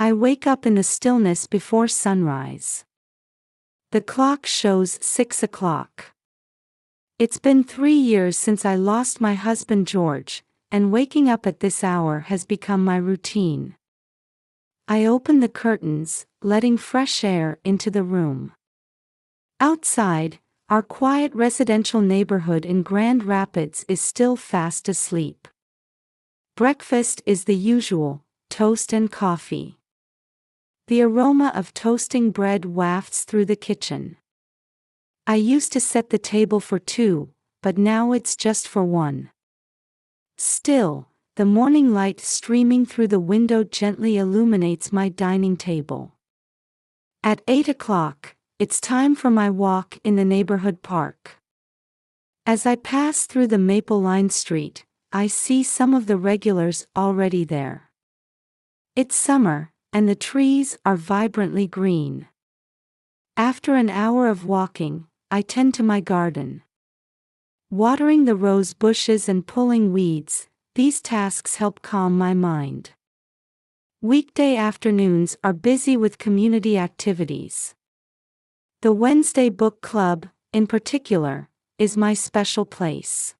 I wake up in the stillness before sunrise. The clock shows 6 o'clock. It's been 3 years since I lost my husband George, and waking up at this hour has become my routine. I open the curtains, letting fresh air into the room. Outside, our quiet residential neighborhood in Grand Rapids is still fast asleep. Breakfast is the usual, toast and coffee. The aroma of toasting bread wafts through the kitchen. I used to set the table for 2, but now it's just for 1. Still, the morning light streaming through the window gently illuminates my dining table. At 8 o'clock, it's time for my walk in the neighborhood park. As I pass through the maple-lined street, I see some of the regulars already there. It's summer, and the trees are vibrantly green. After an hour of walking, I tend to my garden. Watering the rose bushes and pulling weeds, these tasks help calm my mind. Weekday afternoons are busy with community activities. The Wednesday book club, in particular, is my special place.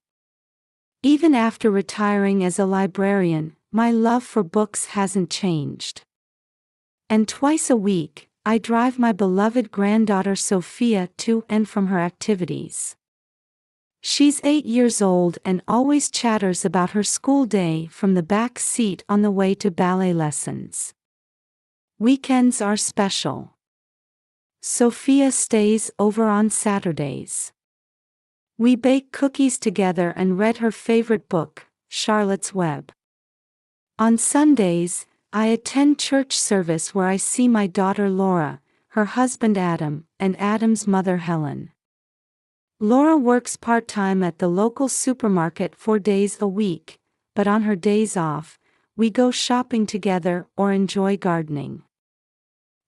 Even after retiring as a librarian, my love for books hasn't changed. And twice a week, I drive my beloved granddaughter Sophia to and from her activities. She's 8 years old and always chatters about her school day from the back seat on the way to ballet lessons. Weekends are special. Sophia stays over on Saturdays. We bake cookies together and read her favorite book, Charlotte's Web. On Sundays, I attend church service where I see my daughter Laura, her husband Adam, and Adam's mother Helen. Laura works part-time at the local supermarket 4 days a week, but on her days off, we go shopping together or enjoy gardening.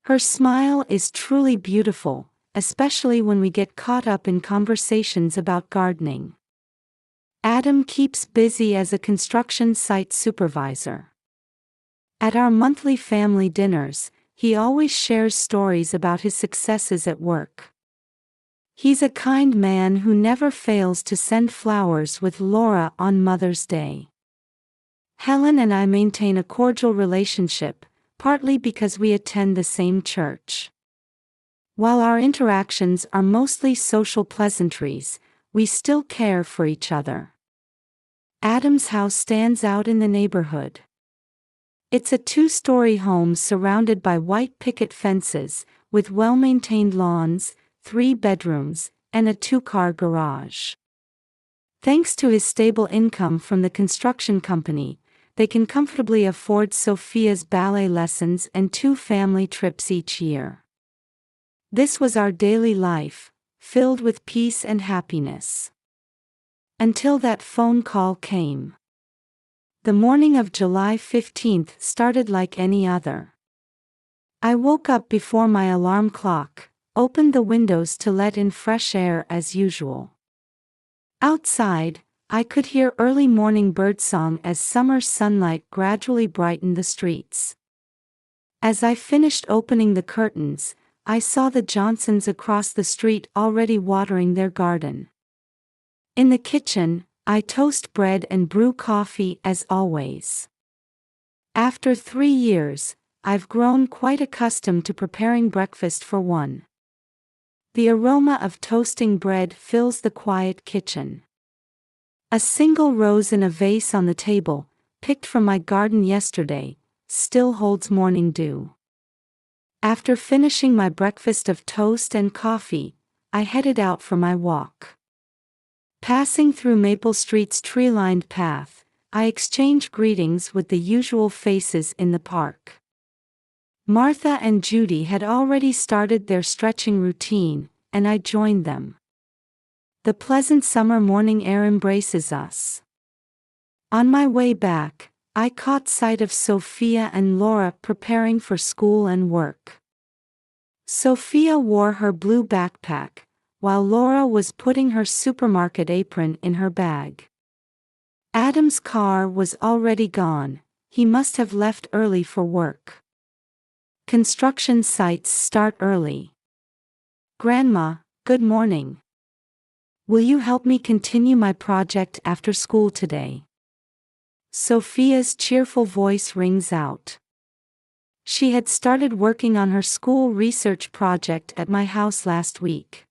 Her smile is truly beautiful, especially when we get caught up in conversations about gardening. Adam keeps busy as a construction site supervisor. At our monthly family dinners, he always shares stories about his successes at work. He's a kind man who never fails to send flowers with Laura on Mother's Day. Helen and I maintain a cordial relationship, partly because we attend the same church. While our interactions are mostly social pleasantries, we still care for each other. Adam's house stands out in the neighborhood. It's a 2-story home surrounded by white picket fences, with well-maintained lawns, 3 bedrooms, and a 2-car garage. Thanks to his stable income from the construction company, they can comfortably afford Sophia's ballet lessons and 2 family trips each year. This was our daily life, filled with peace and happiness. Until that phone call came. The morning of July 15th started like any other. I woke up before my alarm clock, opened the windows to let in fresh air as usual. Outside, I could hear early morning birdsong as summer sunlight gradually brightened the streets. As I finished opening the curtains, I saw the Johnsons across the street already watering their garden. In the kitchen, I toast bread and brew coffee as always. After 3 years, I've grown quite accustomed to preparing breakfast for one. The aroma of toasting bread fills the quiet kitchen. A single rose in a vase on the table, picked from my garden yesterday, still holds morning dew. After finishing my breakfast of toast and coffee, I headed out for my walk. Passing through Maple Street's tree-lined path, I exchange greetings with the usual faces in the park. Martha and Judy had already started their stretching routine, and I joined them. The pleasant summer morning air embraces us. On my way back, I caught sight of Sophia and Laura preparing for school and work. Sophia wore her blue backpack, while Laura was putting her supermarket apron in her bag. Adam's car was already gone, he must have left early for work. Construction sites start early. Grandma, good morning. Will you help me continue my project after school today? Sophia's cheerful voice rings out. She had started working on her school research project at my house last week.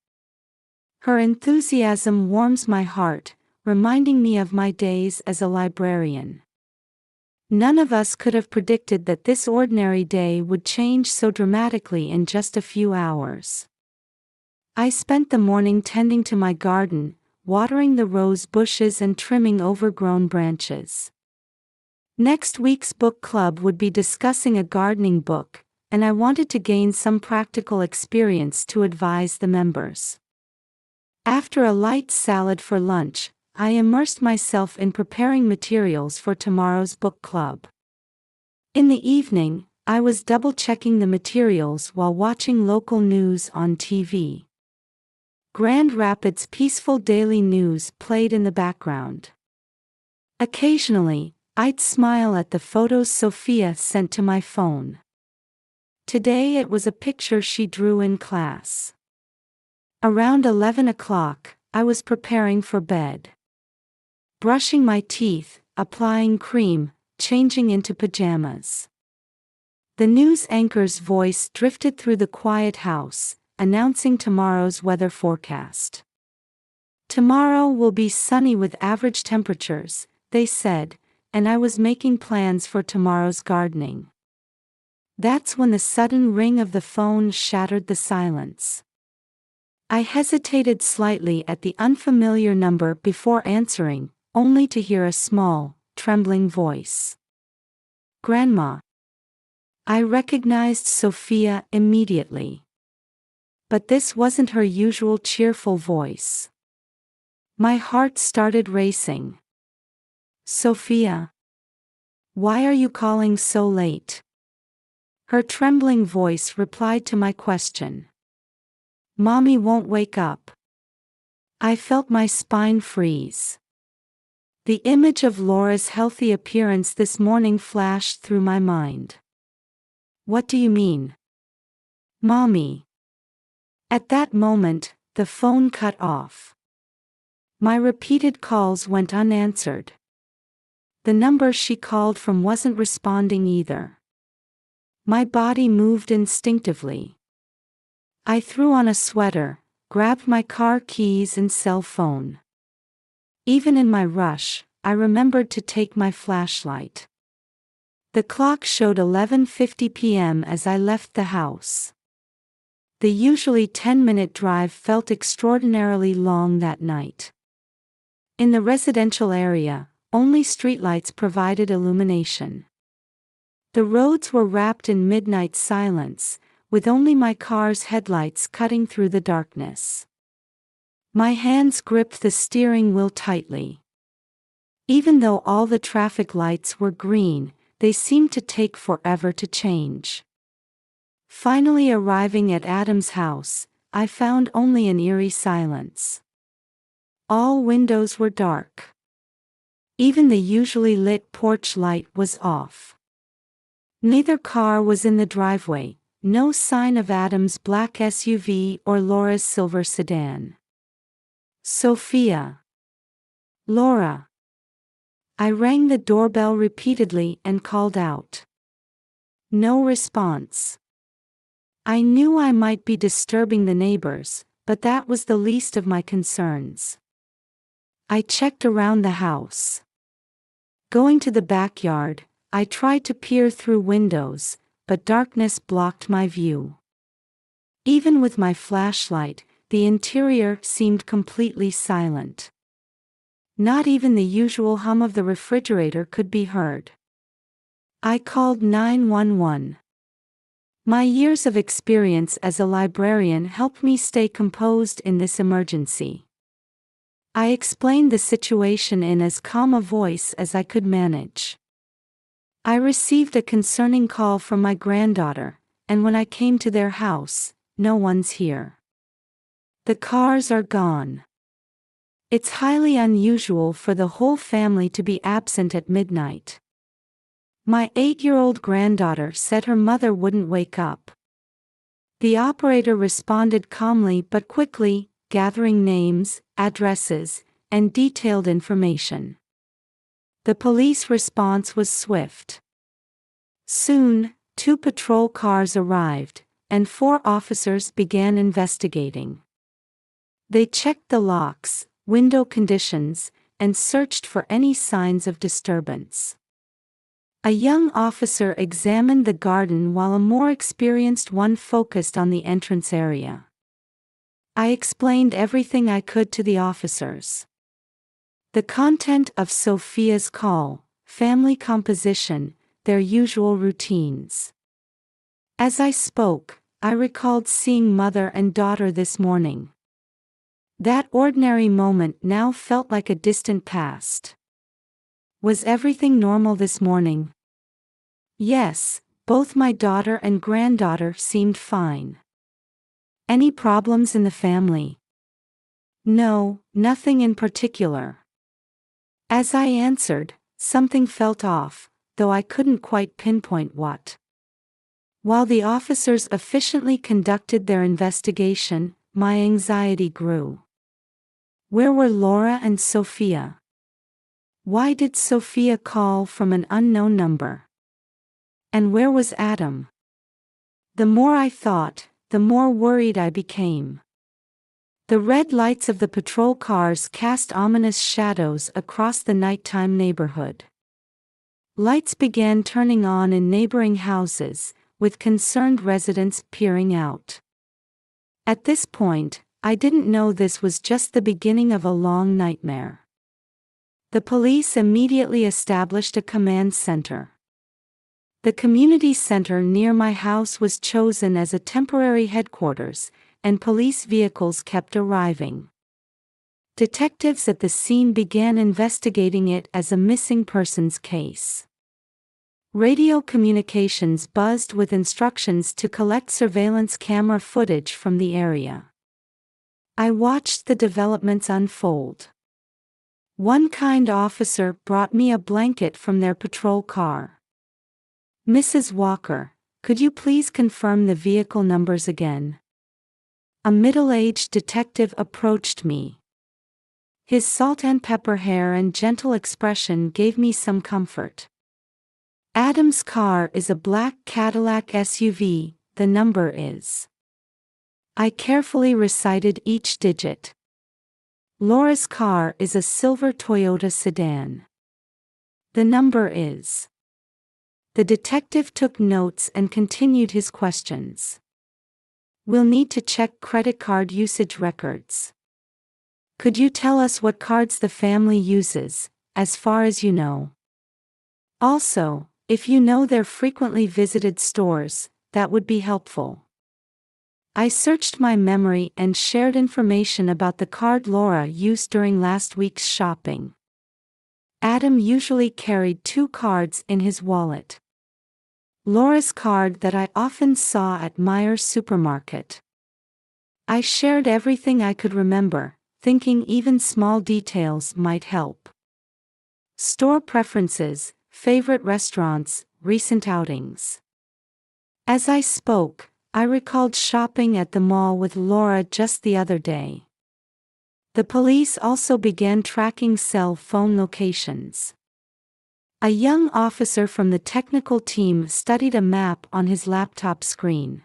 Her enthusiasm warms my heart, reminding me of my days as a librarian. None of us could have predicted that this ordinary day would change so dramatically in just a few hours. I spent the morning tending to my garden, watering the rose bushes and trimming overgrown branches. Next week's book club would be discussing a gardening book, and I wanted to gain some practical experience to advise the members. After a light salad for lunch, I immersed myself in preparing materials for tomorrow's book club. In the evening, I was double-checking the materials while watching local news on TV. Grand Rapids' peaceful daily news played in the background. Occasionally, I'd smile at the photos Sophia sent to my phone. Today it was a picture she drew in class. Around 11 o'clock, I was preparing for bed. Brushing my teeth, applying cream, changing into pajamas. The news anchor's voice drifted through the quiet house, announcing tomorrow's weather forecast. Tomorrow will be sunny with average temperatures, they said, and I was making plans for tomorrow's gardening. That's when the sudden ring of the phone shattered the silence. I hesitated slightly at the unfamiliar number before answering, only to hear a small, trembling voice. Grandma. I recognized Sophia immediately. But this wasn't her usual cheerful voice. My heart started racing. Sophia. Why are you calling so late? Her trembling voice replied to my question. Mommy won't wake up. I felt my spine freeze. The image of Laura's healthy appearance this morning flashed through my mind. What do you mean? Mommy. At that moment, the phone cut off. My repeated calls went unanswered. The number she called from wasn't responding either. My body moved instinctively. I threw on a sweater, grabbed my car keys and cell phone. Even in my rush, I remembered to take my flashlight. The clock showed 11:50 p.m. as I left the house. The usually 10-minute drive felt extraordinarily long that night. In the residential area, only streetlights provided illumination. The roads were wrapped in midnight silence, with only my car's headlights cutting through the darkness. My hands gripped the steering wheel tightly. Even though all the traffic lights were green, they seemed to take forever to change. Finally arriving at Adam's house, I found only an eerie silence. All windows were dark. Even the usually lit porch light was off. Neither car was in the driveway, no sign of Adam's black SUV or Laura's silver sedan. Sophia. Laura. I rang the doorbell repeatedly and called out. No response. I knew I might be disturbing the neighbors, but that was the least of my concerns. I checked around the house. Going to the backyard, I tried to peer through windows, but darkness blocked my view. Even with my flashlight, the interior seemed completely silent. Not even the usual hum of the refrigerator could be heard. I called 911. My years of experience as a librarian helped me stay composed in this emergency. I explained the situation in as calm a voice as I could manage. I received a concerning call from my granddaughter, and when I came to their house, no one's here. The cars are gone. It's highly unusual for the whole family to be absent at midnight. My 8-year-old granddaughter said her mother wouldn't wake up. The operator responded calmly but quickly, gathering names, addresses, and detailed information. The police response was swift. Soon, 2 patrol cars arrived, and 4 officers began investigating. They checked the locks, window conditions, and searched for any signs of disturbance. A young officer examined the garden while a more experienced one focused on the entrance area. I explained everything I could to the officers. The content of Sophia's call, family composition, their usual routines. As I spoke, I recalled seeing mother and daughter this morning. That ordinary moment now felt like a distant past. Was everything normal this morning? Yes, both my daughter and granddaughter seemed fine. Any problems in the family? No, nothing in particular. As I answered, something felt off, though I couldn't quite pinpoint what. While the officers efficiently conducted their investigation, my anxiety grew. Where were Laura and Sophia? Why did Sophia call from an unknown number? And where was Adam? The more I thought, the more worried I became. The red lights of the patrol cars cast ominous shadows across the nighttime neighborhood. Lights began turning on in neighboring houses, with concerned residents peering out. At this point, I didn't know this was just the beginning of a long nightmare. The police immediately established a command center. The community center near my house was chosen as a temporary headquarters, and police vehicles kept arriving. Detectives at the scene began investigating it as a missing persons case. Radio communications buzzed with instructions to collect surveillance camera footage from the area. I watched the developments unfold. One kind officer brought me a blanket from their patrol car. "Mrs. Walker, could you please confirm the vehicle numbers again?" A middle-aged detective approached me. His salt and pepper hair and gentle expression gave me some comfort. "Adam's car is a black Cadillac SUV, the number is." I carefully recited each digit. "Laura's car is a silver Toyota sedan. The number is." The detective took notes and continued his questions. "We'll need to check credit card usage records. Could you tell us what cards the family uses, as far as you know? Also, if you know their frequently visited stores, that would be helpful." I searched my memory and shared information about the card Laura used during last week's shopping. Adam usually carried 2 cards in his wallet. Laura's card that I often saw at Meijer's supermarket. I shared everything I could remember, thinking even small details might help. Store preferences, favorite restaurants, recent outings. As I spoke, I recalled shopping at the mall with Laura just the other day. The police also began tracking cell phone locations. A young officer from the technical team studied a map on his laptop screen.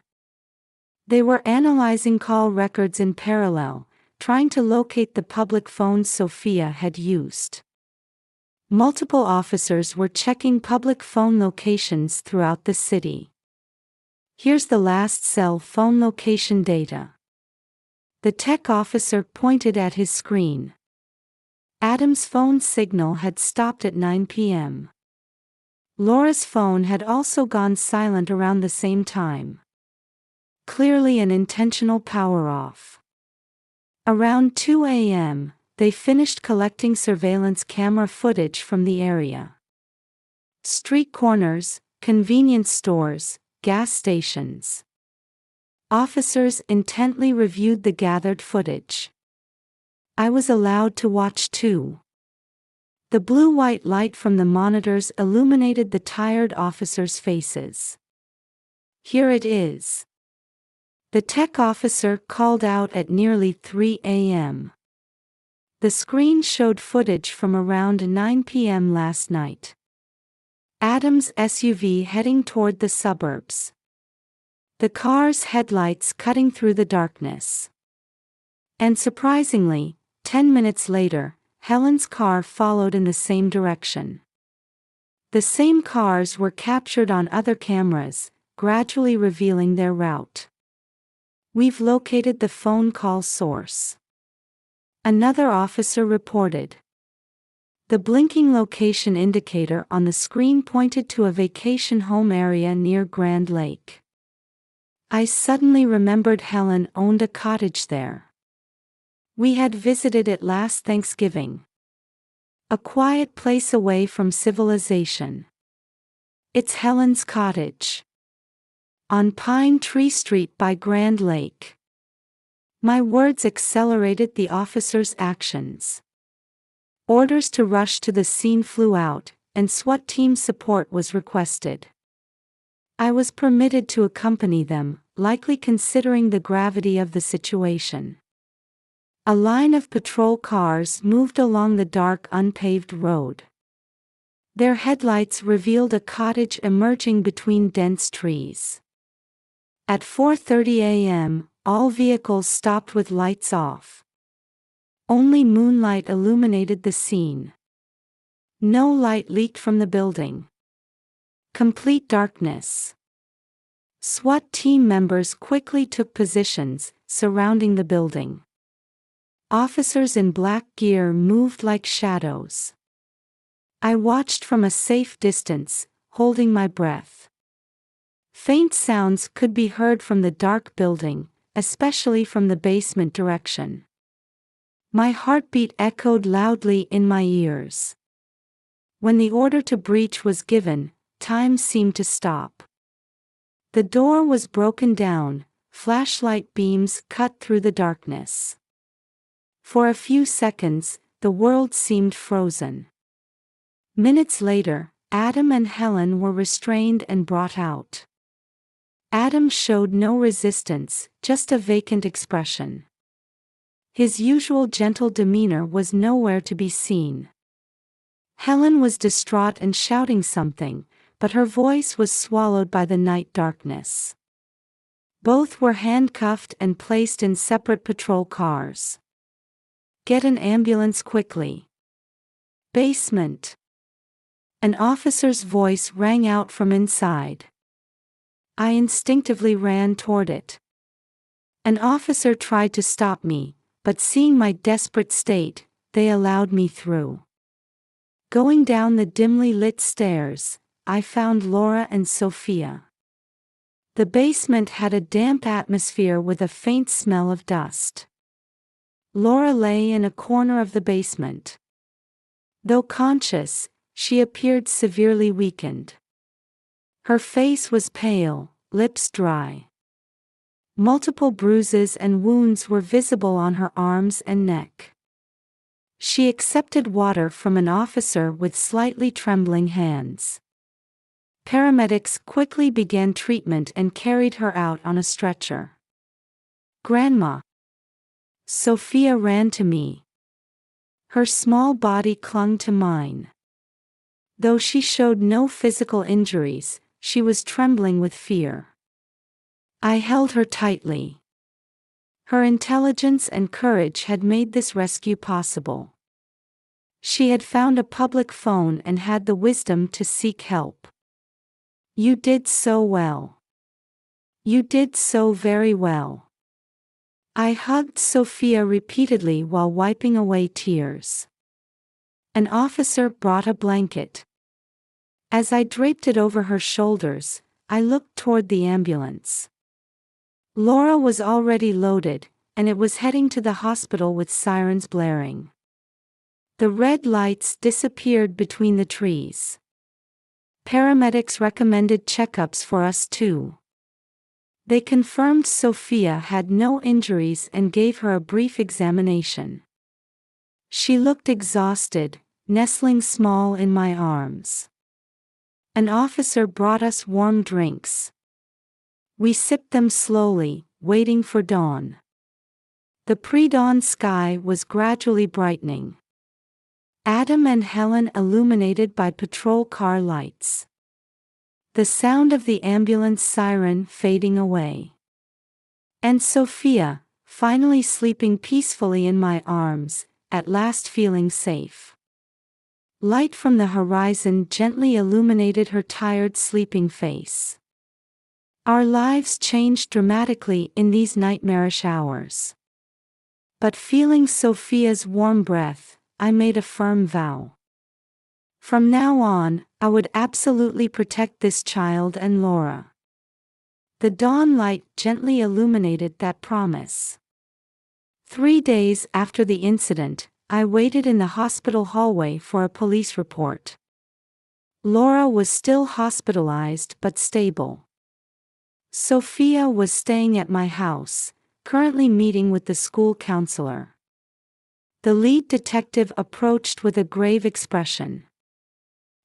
They were analyzing call records in parallel, trying to locate the public phones Sophia had used. Multiple officers were checking public phone locations throughout the city. Here's the last cell phone location data. The tech officer pointed at his screen. Adam's phone signal had stopped at 9 p.m. Laura's phone had also gone silent around the same time. Clearly an intentional power off. Around 2 a.m., they finished collecting surveillance camera footage from the area. Street corners, convenience stores, gas stations. Officers intently reviewed the gathered footage. I was allowed to watch too. The blue-white light from the monitors illuminated the tired officers' faces. "Here it is," the tech officer called out at nearly 3 a.m. The screen showed footage from around 9 p.m. last night. Adam's SUV heading toward the suburbs. The car's headlights cutting through the darkness. And surprisingly, 10 minutes later, Helen's car followed in the same direction. The same cars were captured on other cameras, gradually revealing their route. "We've located the phone call source," another officer reported. The blinking location indicator on the screen pointed to a vacation home area near Grand Lake. I suddenly remembered Helen owned a cottage there. We had visited it last Thanksgiving. A quiet place away from civilization. It's Helen's cottage. On Pine Tree Street by Grand Lake. My words accelerated the officer's actions. Orders to rush to the scene flew out, and SWAT team support was requested. I was permitted to accompany them, likely considering the gravity of the situation. A line of patrol cars moved along the dark unpaved road. Their headlights revealed a cottage emerging between dense trees. At 4:30 a.m., all vehicles stopped with lights off. Only moonlight illuminated the scene. No light leaked from the building. Complete darkness. SWAT team members quickly took positions, surrounding the building. Officers in black gear moved like shadows. I watched from a safe distance, holding my breath. Faint sounds could be heard from the dark building, especially from the basement direction. My heartbeat echoed loudly in my ears. When the order to breach was given, time seemed to stop. The door was broken down, flashlight beams cut through the darkness. For a few seconds, the world seemed frozen. Minutes later, Adam and Helen were restrained and brought out. Adam showed no resistance, just a vacant expression. His usual gentle demeanor was nowhere to be seen. Helen was distraught and shouting something, but her voice was swallowed by the night darkness. Both were handcuffed and placed in separate patrol cars. "Get an ambulance quickly." "Basement." An officer's voice rang out from inside. I instinctively ran toward it. An officer tried to stop me, but seeing my desperate state, they allowed me through. Going down the dimly lit stairs, I found Laura and Sophia. The basement had a damp atmosphere with a faint smell of dust. Laura lay in a corner of the basement. Though conscious, she appeared severely weakened. Her face was pale, lips dry. Multiple bruises and wounds were visible on her arms and neck. She accepted water from an officer with slightly trembling hands. Paramedics quickly began treatment and carried her out on a stretcher. "Grandma!" Sophia ran to me. Her small body clung to mine. Though she showed no physical injuries, she was trembling with fear. I held her tightly. Her intelligence and courage had made this rescue possible. She had found a public phone and had the wisdom to seek help. "You did so well. You did so very well." I hugged Sophia repeatedly while wiping away tears. An officer brought a blanket. As I draped it over her shoulders, I looked toward the ambulance. Laura was already loaded, and it was heading to the hospital with sirens blaring. The red lights disappeared between the trees. Paramedics recommended checkups for us too. They confirmed Sophia had no injuries and gave her a brief examination. She looked exhausted, nestling small in my arms. An officer brought us warm drinks. We sipped them slowly, waiting for dawn. The pre-dawn sky was gradually brightening. Adam and Helen illuminated by patrol car lights. The sound of the ambulance siren fading away. And Sophia, finally sleeping peacefully in my arms, at last feeling safe. Light from the horizon gently illuminated her tired sleeping face. Our lives changed dramatically in these nightmarish hours. But feeling Sophia's warm breath, I made a firm vow. From now on, I would absolutely protect this child and Laura. The dawn light gently illuminated that promise. 3 days after the incident, I waited in the hospital hallway for a police report. Laura was still hospitalized but stable. Sophia was staying at my house, currently meeting with the school counselor. The lead detective approached with a grave expression.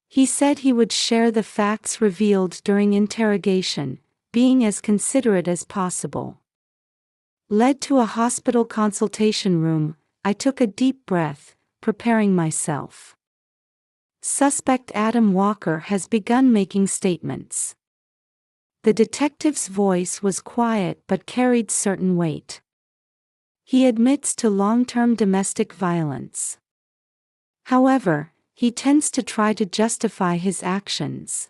He said he would share the facts revealed during interrogation, being as considerate as possible. Led to a hospital consultation room, I took a deep breath, preparing myself. Suspect Adam Walker has begun making statements. The detective's voice was quiet but carried certain weight. He admits to long-term domestic violence. However, he tends to try to justify his actions.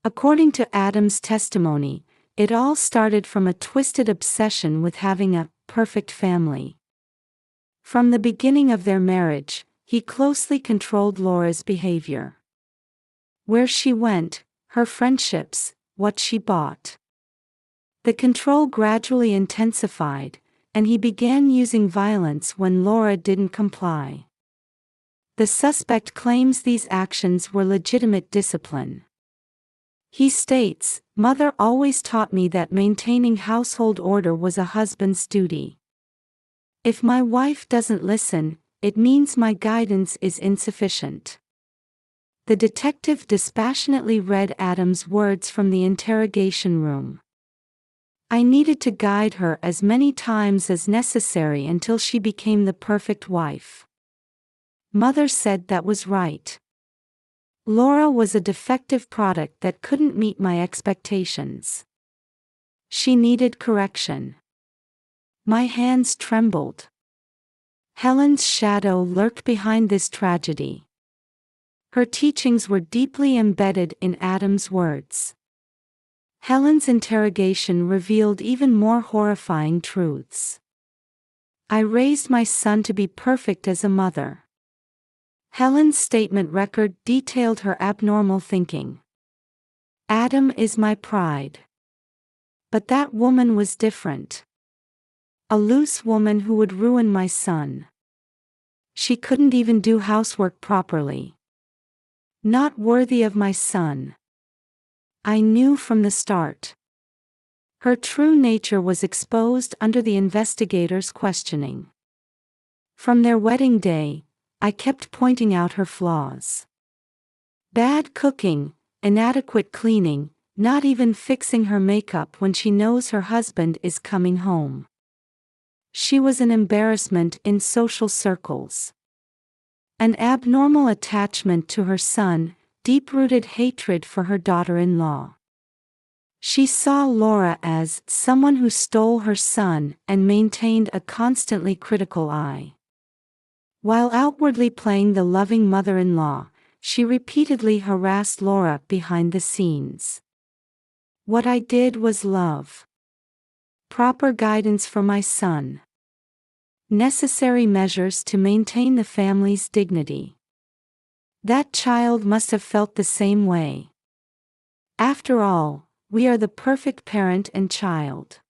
According to Adam's testimony, it all started from a twisted obsession with having a perfect family. From the beginning of their marriage, he closely controlled Laura's behavior. Where she went, her friendships, what she bought. The control gradually intensified, and he began using violence when Laura didn't comply. The suspect claims these actions were legitimate discipline. He states, "Mother always taught me that maintaining household order was a husband's duty. If my wife doesn't listen, it means my guidance is insufficient." The detective dispassionately read Adam's words from the interrogation room. "I needed to guide her as many times as necessary until she became the perfect wife. Mother said that was right. Laura was a defective product that couldn't meet my expectations. She needed correction." My hands trembled. Helen's shadow lurked behind this tragedy. Her teachings were deeply embedded in Adam's words. Helen's interrogation revealed even more horrifying truths. "I raised my son to be perfect as a mother." Helen's statement record detailed her abnormal thinking. "Adam is my pride. But that woman was different. A loose woman who would ruin my son. She couldn't even do housework properly. Not worthy of my son. I knew from the start." Her true nature was exposed under the investigators' questioning. From their wedding day, I kept pointing out her flaws. Bad cooking, inadequate cleaning, not even fixing her makeup when she knows her husband is coming home. She was an embarrassment in social circles. An abnormal attachment to her son, deep-rooted hatred for her daughter-in-law. She saw Laura as someone who stole her son and maintained a constantly critical eye. While outwardly playing the loving mother-in-law, she repeatedly harassed Laura behind the scenes. What I did was love. Proper guidance for my son. Necessary measures to maintain the family's dignity. That child must have felt the same way. After all, we are the perfect parent and child.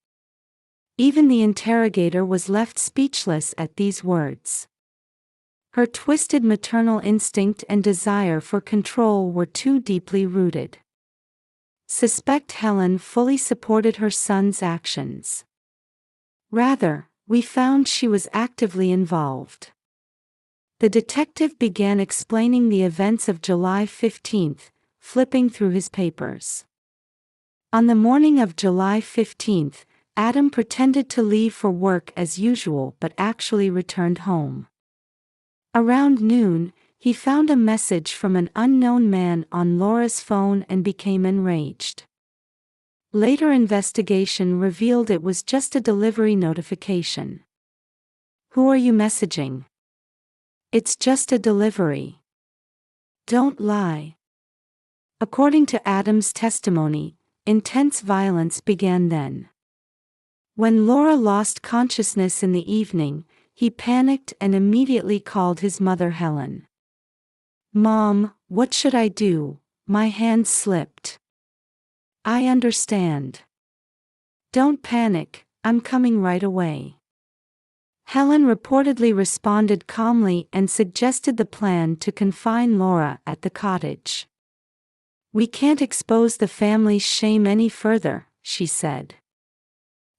Even the interrogator was left speechless at these words. Her twisted maternal instinct and desire for control were too deeply rooted. Suspect Helen fully supported her son's actions. Rather, we found she was actively involved. The detective began explaining the events of July 15th, flipping through his papers. On the morning of July 15th, Adam pretended to leave for work as usual but actually returned home. Around noon, he found a message from an unknown man on Laura's phone and became enraged. Later investigation revealed it was just a delivery notification. "Who are you messaging?" "It's just a delivery." "Don't lie." According to Adam's testimony, intense violence began then. When Laura lost consciousness in the evening, he panicked and immediately called his mother Helen. "Mom, what should I do? My hand slipped." "I understand. Don't panic, I'm coming right away." Helen reportedly responded calmly and suggested the plan to confine Laura at the cottage. "We can't expose the family's shame any further," she said.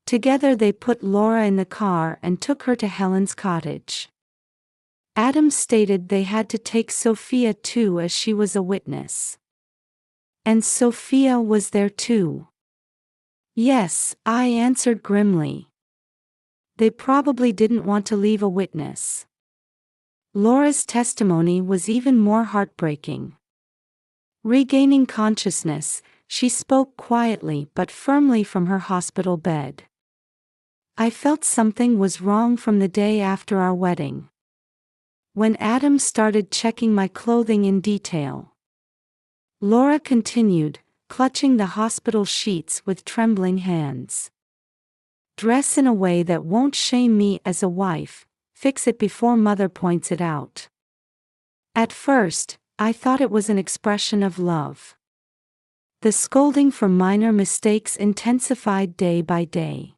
Together they put Laura in the car and took her to Helen's cottage. Adam stated they had to take Sophia too as she was a witness. "And Sophia was there too?" "Yes," I answered grimly. "They probably didn't want to leave a witness." Laura's testimony was even more heartbreaking. Regaining consciousness, she spoke quietly but firmly from her hospital bed. "I felt something was wrong from the day after our wedding. When Adam started checking my clothing in detail." Laura continued, clutching the hospital sheets with trembling hands. "Dress in a way that won't shame me as a wife, fix it before mother points it out." At first, I thought it was an expression of love. The scolding for minor mistakes intensified day by day.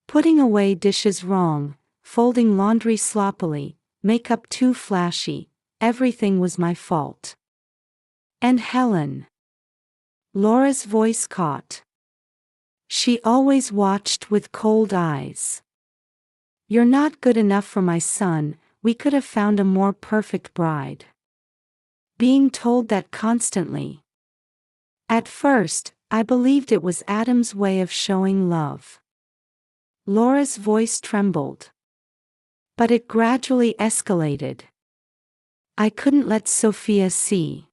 Putting away dishes wrong, folding laundry sloppily, makeup too flashy, everything was my fault. "And Helen?" Laura's voice caught. She always watched with cold eyes. "You're not good enough for my son, we could have found a more perfect bride." Being told that constantly. At first, I believed it was Adam's way of showing love. Laura's voice trembled. But it gradually escalated. "I couldn't let Sophia see.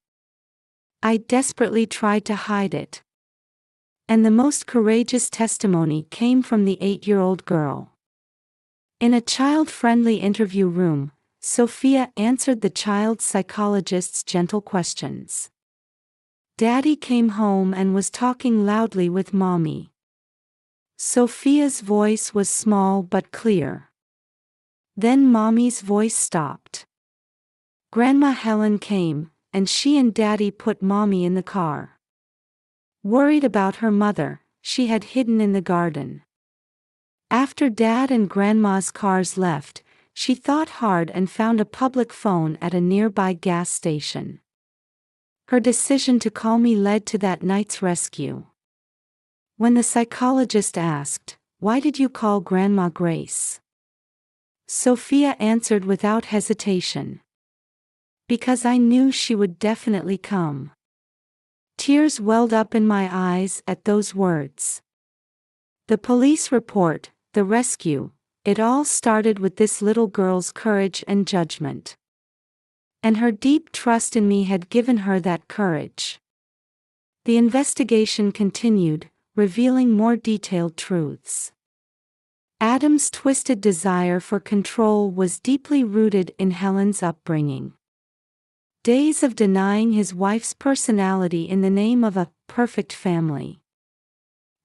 I desperately tried to hide it." And the most courageous testimony came from the 8-year-old girl. In a child-friendly interview room, Sophia answered the child psychologist's gentle questions. "Daddy came home and was talking loudly with Mommy." Sophia's voice was small but clear. Then Mommy's voice stopped. Grandma Helen came, and she and Daddy put Mommy in the car. Worried about her mother, she had hidden in the garden. After Dad and Grandma's cars left, she thought hard and found a public phone at a nearby gas station. Her decision to call me led to that night's rescue. When the psychologist asked, "Why did you call Grandma Grace?" Sophia answered without hesitation. "Because I knew she would definitely come." Tears welled up in my eyes at those words. The police report, the rescue, it all started with this little girl's courage and judgment. And her deep trust in me had given her that courage. The investigation continued, revealing more detailed truths. Adam's twisted desire for control was deeply rooted in Helen's upbringing. Days of denying his wife's personality in the name of a perfect family.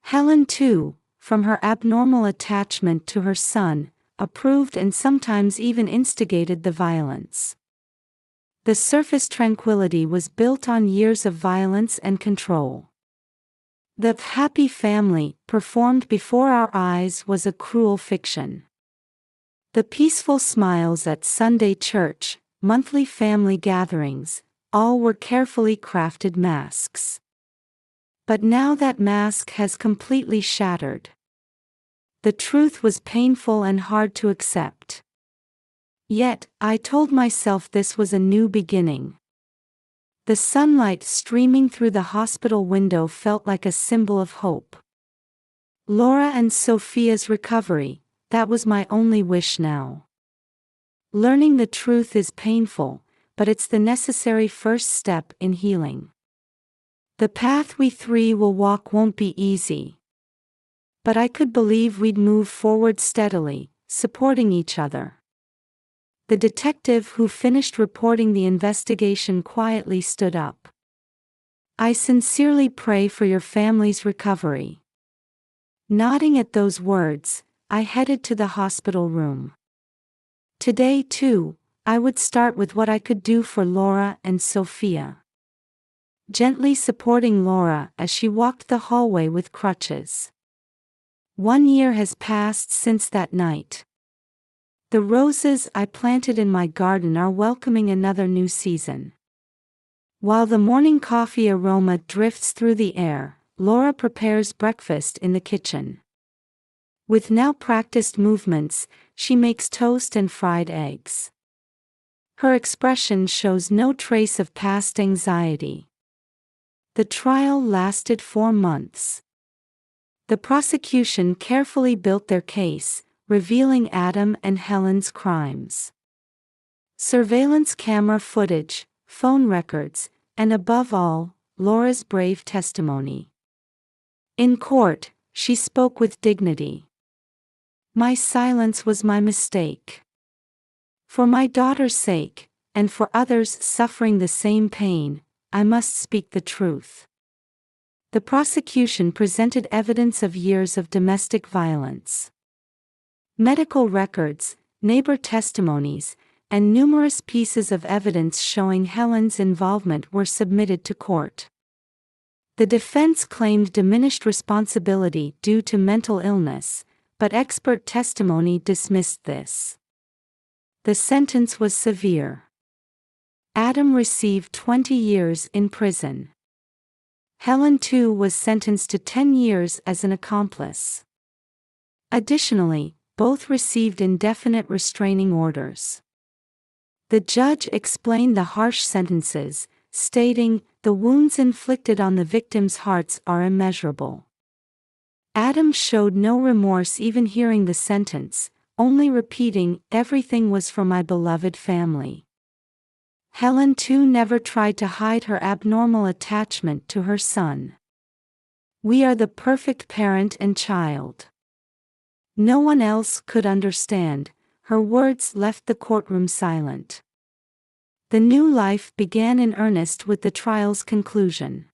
Helen, too, from her abnormal attachment to her son, approved and sometimes even instigated the violence. The surface tranquility was built on years of violence and control. The happy family, performed before our eyes, was a cruel fiction. The peaceful smiles at Sunday church, monthly family gatherings, all were carefully crafted masks. But now that mask has completely shattered. The truth was painful and hard to accept. Yet, I told myself this was a new beginning. The sunlight streaming through the hospital window felt like a symbol of hope. Laura and Sophia's recovery, that was my only wish now. Learning the truth is painful, but it's the necessary first step in healing. The path we three will walk won't be easy. But I could believe we'd move forward steadily, supporting each other. The detective who finished reporting the investigation quietly stood up. I sincerely pray for your family's recovery. Nodding at those words, I headed to the hospital room. Today, too, I would start with what I could do for Laura and Sophia. Gently supporting Laura as she walked the hallway with crutches. 1 year has passed since that night. The roses I planted in my garden are welcoming another new season. While the morning coffee aroma drifts through the air, Laura prepares breakfast in the kitchen. With now practiced movements, she makes toast and fried eggs. Her expression shows no trace of past anxiety. The trial lasted 4 months. The prosecution carefully built their case, revealing Adam and Helen's crimes. Surveillance camera footage, phone records, and above all, Laura's brave testimony. In court, she spoke with dignity. My silence was my mistake. For my daughter's sake, and for others suffering the same pain, I must speak the truth. The prosecution presented evidence of years of domestic violence. Medical records, neighbor testimonies, and numerous pieces of evidence showing Helen's involvement were submitted to court. The defense claimed diminished responsibility due to mental illness, but expert testimony dismissed this. The sentence was severe. Adam received 20 years in prison. Helen too was sentenced to 10 years as an accomplice. Additionally, both received indefinite restraining orders. The judge explained the harsh sentences, stating, "The wounds inflicted on the victims' hearts are immeasurable." Adam showed no remorse even hearing the sentence, only repeating, "Everything was for my beloved family." Helen too never tried to hide her abnormal attachment to her son. "We are the perfect parent and child." No one else could understand, her words left the courtroom silent. The new life began in earnest with the trial's conclusion.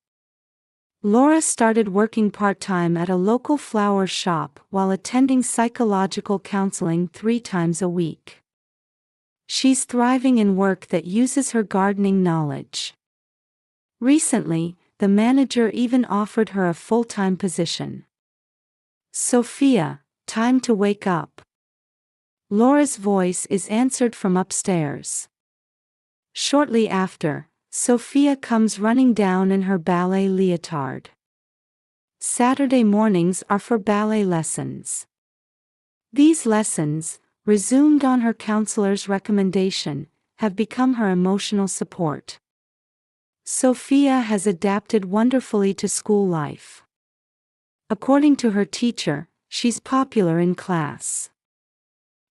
Laura started working part-time at a local flower shop while attending psychological counseling 3 times a week. She's thriving in work that uses her gardening knowledge. Recently, the manager even offered her a full-time position. "Sophia, time to wake up." Laura's voice is answered from upstairs. Shortly after, Sophia comes running down in her ballet leotard. Saturday mornings are for ballet lessons. These lessons, resumed on her counselor's recommendation, have become her emotional support. Sophia has adapted wonderfully to school life. According to her teacher, she's popular in class.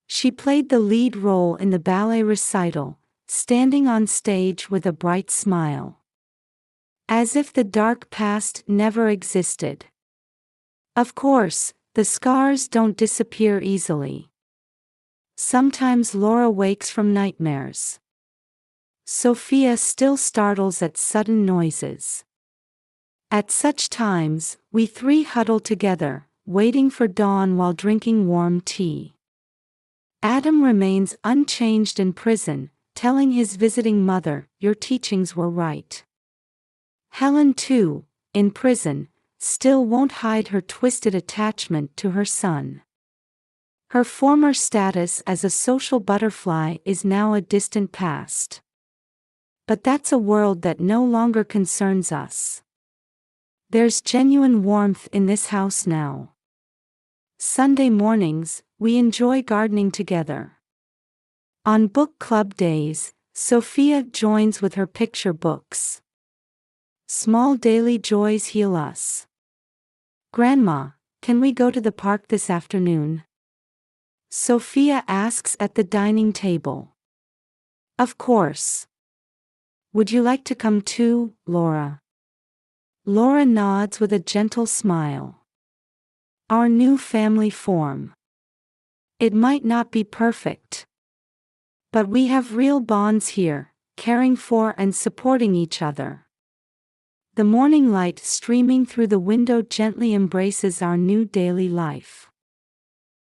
She played the lead role in the ballet recital, standing on stage with a bright smile. As if the dark past never existed. Of course, the scars don't disappear easily. Sometimes Laura wakes from nightmares. Sophia still startles at sudden noises. At such times, we 3 huddle together, waiting for dawn while drinking warm tea. Adam remains unchanged in prison, telling his visiting mother, "Your teachings were right." Helen too, in prison, still won't hide her twisted attachment to her son. Her former status as a social butterfly is now a distant past. But that's a world that no longer concerns us. There's genuine warmth in this house now. Sunday mornings, we enjoy gardening together. On book club days, Sophia joins with her picture books. Small daily joys heal us. Grandma, can we go to the park this afternoon? Sophia asks at the dining table. Of course. Would you like to come too, Laura? Laura nods with a gentle smile. Our new family form. It might not be perfect, but we have real bonds here, caring for and supporting each other. The morning light streaming through the window gently embraces our new daily life.